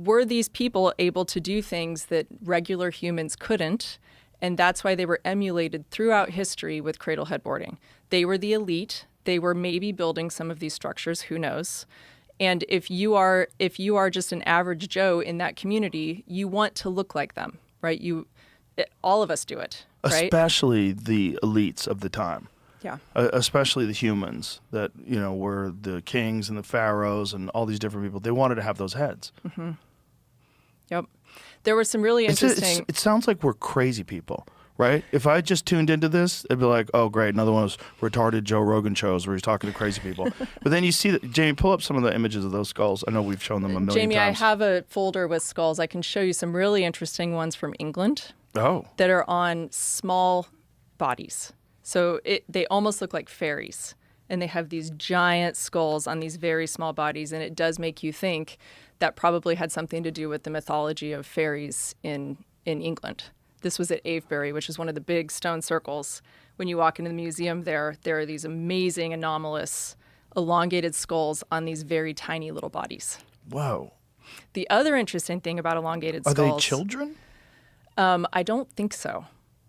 were these people able to do things that regular humans couldn't? And that's why they were emulated throughout history with cradle headboarding. They were the elite. They were maybe building some of these structures, who knows? And if you are just an average Joe in that community, you want to look like them, right? All of us do it, right? Especially the elites of the time. Yeah. Especially the humans that, were the kings and the pharaohs and all these different people. They wanted to have those heads. Mm-hmm. Yep. There were some really interesting... It sounds like we're crazy people, right? If I just tuned into this, it'd be like, oh, great, another one of those retarded Joe Rogan shows where he's talking to crazy people. But then you see that, Jamie, pull up some of the images of those skulls. I know we've shown them a million Jamie, times. I have a folder with skulls. I can show you some really interesting ones from England. Oh. That are on small bodies. So they almost look like fairies. And they have these giant skulls on these very small bodies. And it does make you think that probably had something to do with the mythology of fairies in England. This was at Avebury, which is one of the big stone circles. When you walk into the museum there are these amazing, anomalous, elongated skulls on these very tiny little bodies. Whoa. The other interesting thing about elongated skulls... Are they children? I don't think so.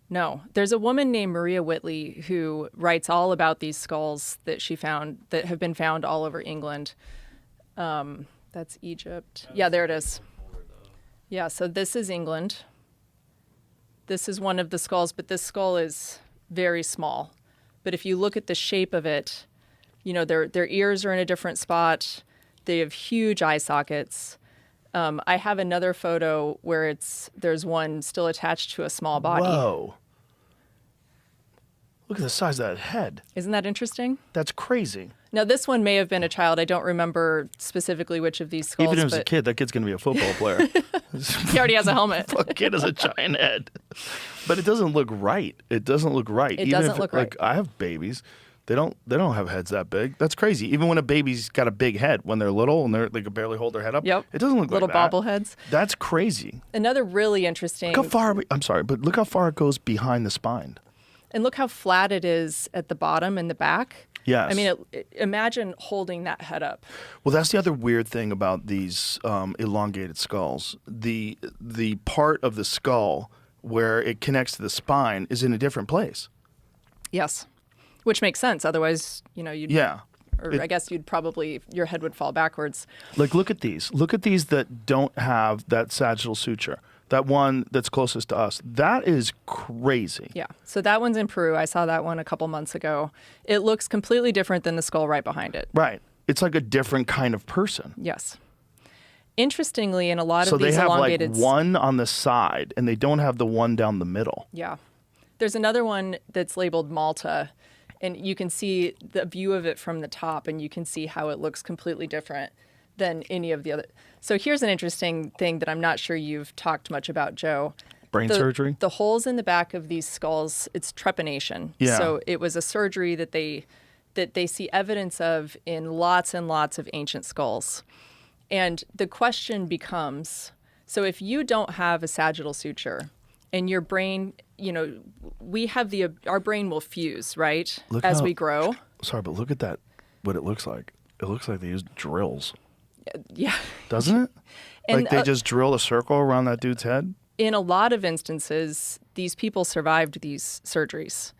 No. There's a woman named Maria Whitley who writes all about these skulls that she found, that have been found all over England. That's Egypt. Yeah, there it is. Yeah, so this is England. This is one of the skulls, but this skull is very small. But if you look at the shape of it, their ears are in a different spot. They have huge eye sockets. I have another photo where there's one still attached to a small body. Whoa. Look at the size of that head. Isn't that interesting? That's crazy. Now, this one may have been a child. I don't remember specifically which of these skulls. Even if it was a kid, that kid's going to be a football player. He already has a helmet. The kid has a giant head. But it doesn't look right. It doesn't look right. It doesn't look right. I have babies. They don't have heads that big. That's crazy. Even when a baby's got a big head, when they're little and they can barely hold their head up, yep. It doesn't look little like that. Little bobbleheads. That's crazy. Another really interesting... Look how far... I'm sorry, but look how far it goes behind the spine. And look how flat it is at the bottom and the back. Yes. I mean, imagine holding that head up. Well, that's the other weird thing about these elongated skulls. The part of the skull where it connects to the spine is in a different place. Yes. Which makes sense. Otherwise, you'd... Yeah. I guess your head would fall backwards. Like, look at these. Look at these that don't have that sagittal suture. That one that's closest to us. That is crazy. Yeah. So that one's in Peru. I saw that one a couple months ago. It looks completely different than the skull right behind it. Right. It's like a different kind of person. Yes. Interestingly, in a lot of these elongated... So they have elongated... like one on the side, and they don't have the one down the middle. Yeah. There's another one that's labeled Malta, and you can see the view of it from the top, and you can see how it looks completely different than any of the other. So here's an interesting thing that I'm not sure you've talked much about, Joe. Brain surgery? The holes in the back of these skulls, it's trepanation. Yeah. So it was a surgery that they see evidence of in lots and lots of ancient skulls. And the question becomes, so if you don't have a sagittal suture and your brain, our brain will fuse, right? As we grow. Sorry, but look at that, what it looks like. It looks like they use drills. Yeah. Doesn't it? And, like they just drill a circle around that dude's head? In a lot of instances, these people survived these surgeries.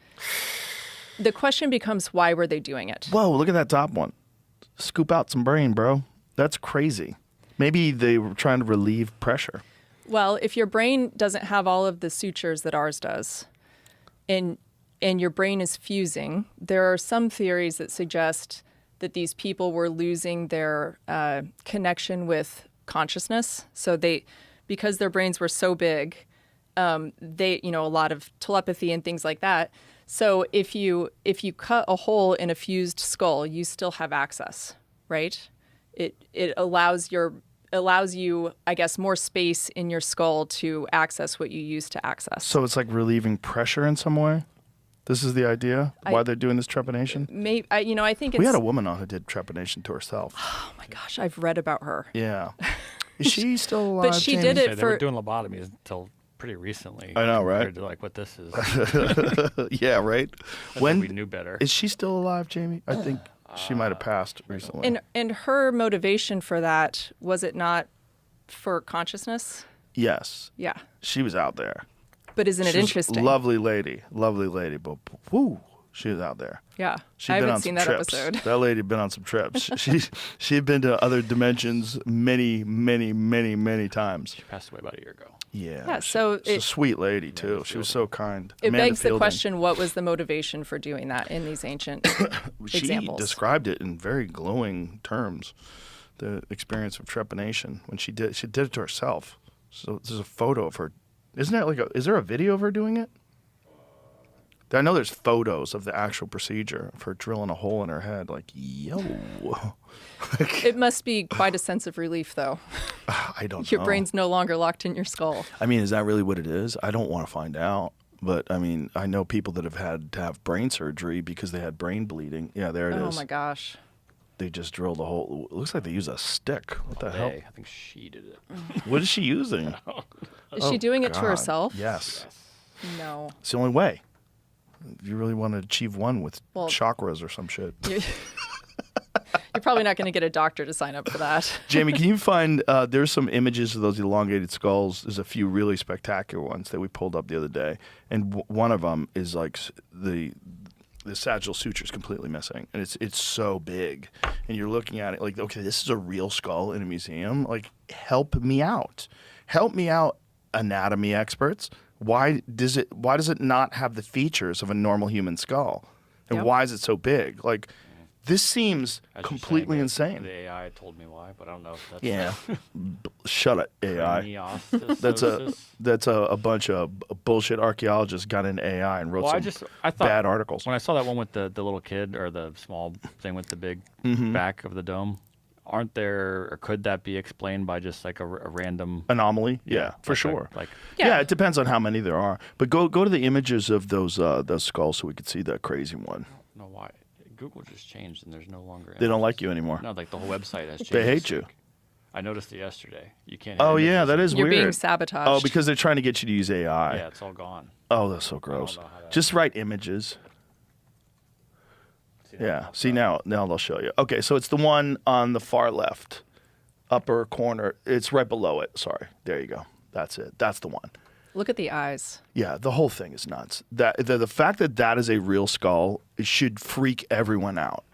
The question becomes, why were they doing it? Whoa, look at that top one. Scoop out some brain, bro. That's crazy. Maybe they were trying to relieve pressure. Well, if your brain doesn't have all of the sutures that ours does, and your brain is fusing, there are some theories that suggest that these people were losing their connection with consciousness. So because their brains were so big, a lot of telepathy and things like that. So if you cut a hole in a fused skull, you still have access, right? It allows you, I guess, more space in your skull to access what you used to access. So it's like relieving pressure in some way? This is the idea? Why they're doing this trepanation? Maybe, I think it's... We had a woman on who did trepanation to herself. Oh, my gosh. I've read about her. Yeah. Is she still alive? But she James? did it They were doing lobotomies until pretty recently. I know, right? Compared to like what this is. Yeah, right? When we knew better. Is she still alive, Jamie? I think she might have passed recently. And her motivation for that, was it not For consciousness? Yes. Yeah. She was out there. But isn't it She's interesting? Lovely lady, but whoo, she was out there. Yeah. She'd I been haven't on seen some that trips. episode. That lady had been on some trips. She had been to other dimensions many times. She passed away about a year ago. Yeah. Yeah, so she's a it- sweet lady too. She was so kind. It Amanda begs the Fielding. question, what was the motivation for doing that in these ancient She examples? described it in very glowing terms. The experience of trepanation when she did it to herself. So there's a photo of her. Isn't it is there a video of her doing it? I know there's photos of the actual procedure of her drilling a hole in her head. Like, yo. It must be quite a sense of relief, though. I don't know. Your brain's no longer locked in your skull. I mean, is that really what it is? I don't want to find out. But, I mean, I know people that have had to have brain surgery because they had brain bleeding. Yeah, there it is. Oh, my gosh. They just drilled a hole. It looks like they use a stick. What the hell? I think she did it. What is she using? Is she doing it to God. herself? Yes. No. It's the only way. If you really want to achieve one with Well- chakras or some shit. You're probably not going to get a doctor to sign up for that. Jamie, can you find, there's some images of those elongated skulls. There's a few really spectacular ones that we pulled up the other day. And one of them is like the sagittal suture is completely missing. And it's so big. And you're looking at it like, okay, this is a real skull in a museum. Like, help me out. Help me out, anatomy experts. Why does it not have the features of a normal human skull? And Yep. why is it so big? Like, this seems As you're completely saying, insane. The AI told me why, but I don't know if that's Yeah. Shut it, AI. craniostasis. That's a bunch of bullshit archaeologists got into AI and wrote Well, some I thought bad articles. when I saw that one with the little kid or the small thing with the big Mm-hmm. back of the dome. Aren't there, or could that be explained by just like a random? Anomaly? Yeah, for like sure. Like Yeah, it depends on how many there are. But go to the images of those skulls so we could see that crazy one. I don't know why Google just changed and there's no longer. They don't images. like you anymore. No, like the whole website has changed. They hate you. I noticed it yesterday. You can't. Oh have yeah, images. that is You're weird. being sabotaged. Oh, because they're trying to get you to use AI. Yeah, it's all gone. Oh, that's so gross. know how to- Just write images. See, that Yeah. popped See up. now they'll show you. Okay, so it's the one on the far left, upper corner. It's right below it. Sorry. There you go. That's it. That's the one. Look at the eyes. Yeah, the whole thing is nuts. The fact that is a real skull, it should freak everyone out.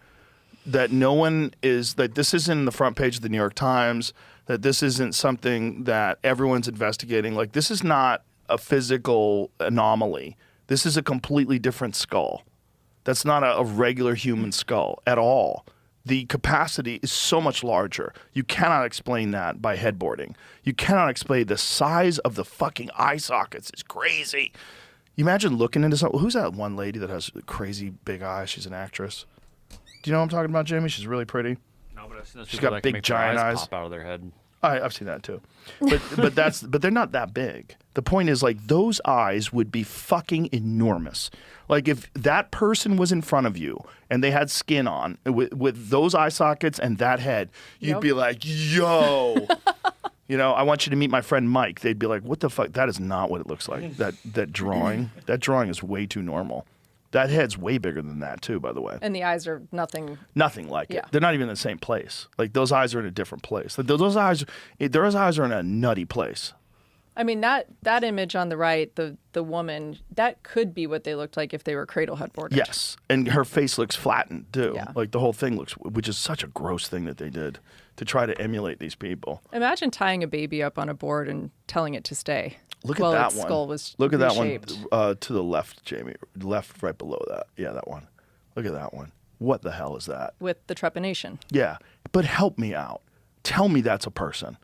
That no one is, that this isn't the front page of the New York Times, that this isn't something that everyone's investigating. Like, this is not a physical anomaly. This is a completely different skull. That's not a regular human skull at all. The capacity is so much larger. You cannot explain that by headboarding. You cannot explain the size of the fucking eye sockets. It's crazy. You imagine looking into something. Who's that one lady that has crazy big eyes? She's an actress. Do you know what I'm talking about, Jamie? She's really pretty. No, but I've seen those She's people got that can big make their giant eyes. pop out of their head. I've seen that too, but they're not that big. The point is, like, those eyes would be fucking enormous. Like, if that person was in front of you and they had skin on with those eye sockets and that head, you'd Yep. be like, yo. You know, I want you to meet my friend Mike. They'd be like, what the fuck? That is not what it looks like. That drawing is way too normal. That head's way bigger than that too, by the way. And the eyes are nothing. Nothing like Yeah. it. They're not even in the same place. Like, those eyes are in a different place. Like, those eyes are in a nutty place. I mean, that image on the right, the woman, that could be what they looked like if they were cradle headboarded. Yes, and her face looks flattened too. Yeah. Like, the whole thing looks, which is such a gross thing that they did to try to emulate these people. Imagine tying a baby up on a board and telling it to stay. Look while at that its one. skull was Look at reshaped. that one to the left, Jamie. Left, right below that. Yeah, that one. Look at that one. What the hell is that? With the trepanation. Yeah, but help me out. Tell me that's a person.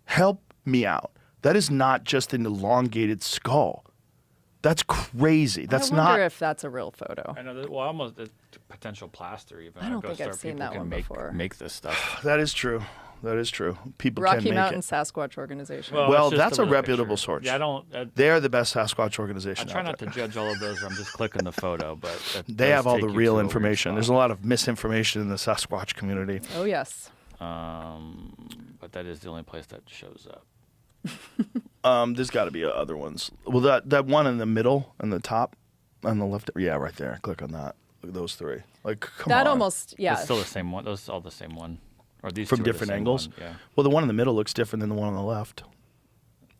Help me out. That is not just an elongated skull. That's crazy. That's I wonder not. if that's a real photo. I know. Well, almost a potential plaster even. I don't Ghost think I've art seen people that can one before. Make this stuff. That is true. That is true. People Rocky can make Mountain it. Sasquatch Organization. Well, it's just that's a little reputable picture. source. Yeah, I don't. They're the best Sasquatch I organization try out not there. to judge all of those. I'm just clicking the photo, but They have all the real information. There's a lot of misinformation in the Sasquatch community. Oh, yes. But that is the only place that shows up. There's got to be other ones. Well, that one in the middle and the top on the left. Yeah, right there. Click on that. Look at those three. Like, come That on. almost, yeah. It's still the same one. Those are all the same one. Or these from two are the different same angles. one, yeah. Well, the one in the middle looks different than the one on the left.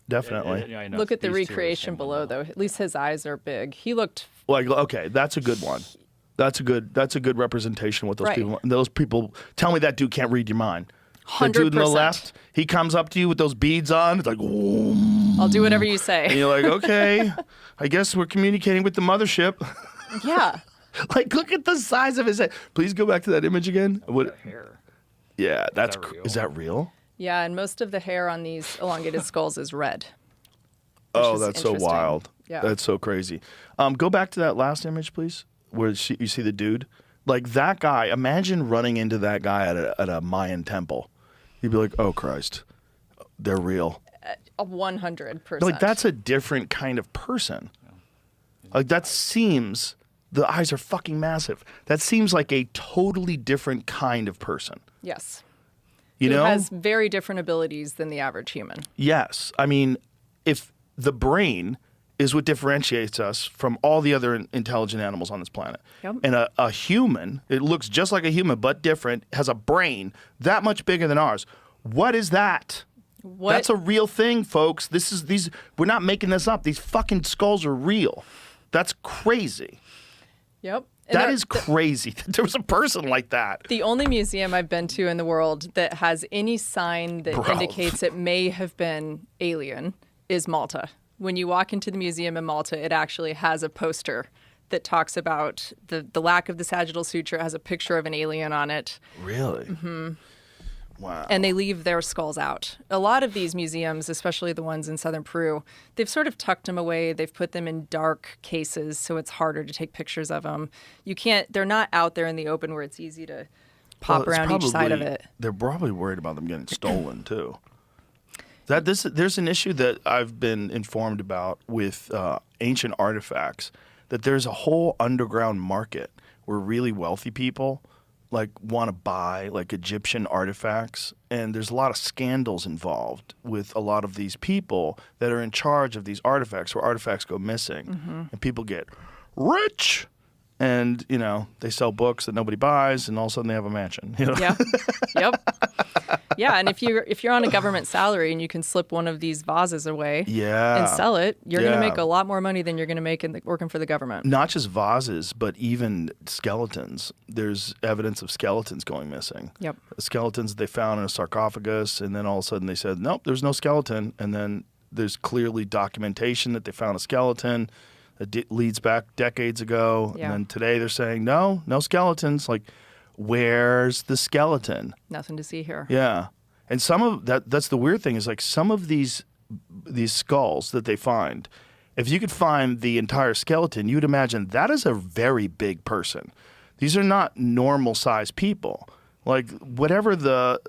Definitely. Yeah, I know. Look at the These two are recreation same one, below, though. At least his eyes are big. He looked Like, okay, that's a good one. That's a good representation of what those Right. people. Those people tell me that dude can't read your mind. The 100%. dude on the left, he comes up to you with those beads on. It's like, "Ooh." I'll do whatever you And say. you're like, okay, I guess we're communicating with the mothership. Yeah. Like, look at the size of his head. Please go back to that image again. What? Hair. Yeah, that's that real? is that real? Yeah, and most of the hair on these elongated skulls is red. Oh, is that's so interesting. wild. Yeah. That's so crazy. Go back to that last image, please, where you see the dude. Like that guy, imagine running into that guy at a Mayan temple. You'd be like, oh, Christ, they're real. 100%. Like that's a different kind of person. Like that seems, the eyes are fucking massive. That seems like a totally different kind of person. Yes. You Who know? has very different abilities than the average human. Yes. I mean, if the brain is what differentiates us from all the other intelligent animals on this planet. Yep. And a human, it looks just like a human but different, has a brain that much bigger than ours. What is that? What? That's a real thing, folks. We're not making this up. These fucking skulls are real. That's crazy. Yep. And That there- is crazy that there was a person like that. The only museum I've been to in the world that has any sign that Bro. indicates it may have been alien is Malta. When you walk into the museum in Malta, it actually has a poster that talks about the lack of the sagittal suture, has a picture of an alien on it, Really? Mm-hmm. Wow. and they leave their skulls out. A lot of these museums, especially the ones in southern Peru, they've sort of tucked them away. They've put them in dark cases, so it's harder to take pictures of them. They're not out there in the open where it's easy to pop Well, it's around each side of probably- it. They're probably worried about them getting stolen too. There's an issue that I've been informed about with ancient artifacts. That there's a whole underground market where really wealthy people like want to buy like Egyptian artifacts, and there's a lot of scandals involved with a lot of these people that are in charge of these artifacts, where artifacts go missing, and people get rich. And, they sell books that nobody buys, and all of a sudden they have a mansion. Yeah. Yep. Yeah, and if you're on a government salary and you can slip one of these vases away Yeah. and sell it, you're going to Yeah. make a lot more money than you're going to make working for the government. Not just vases, but even skeletons. There's evidence of skeletons going missing. Yep. Skeletons they found in a sarcophagus, and then all of a sudden they said, nope, there's no skeleton. And then there's clearly documentation that they found a skeleton that leads back decades ago. Yeah. And then today they're saying, no skeletons. Like, where's the skeleton? Nothing to see here. Yeah. And some of that's the weird thing is like some of these skulls that they find, if you could find the entire skeleton, you'd imagine that is a very big person. These are not normal sized people. Like whatever the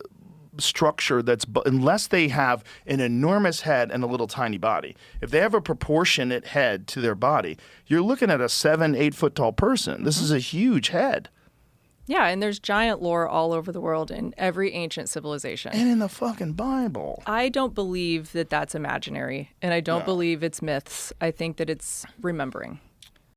structure unless they have an enormous head and a little tiny body. If they have a proportionate head to their body, you're looking at a 7-8 foot tall person. This is a huge head. Yeah, and there's giant lore all over the world in every ancient civilization. And in the fucking Bible. I don't believe that that's imaginary, and I don't believe it's myths. I think that it's remembering.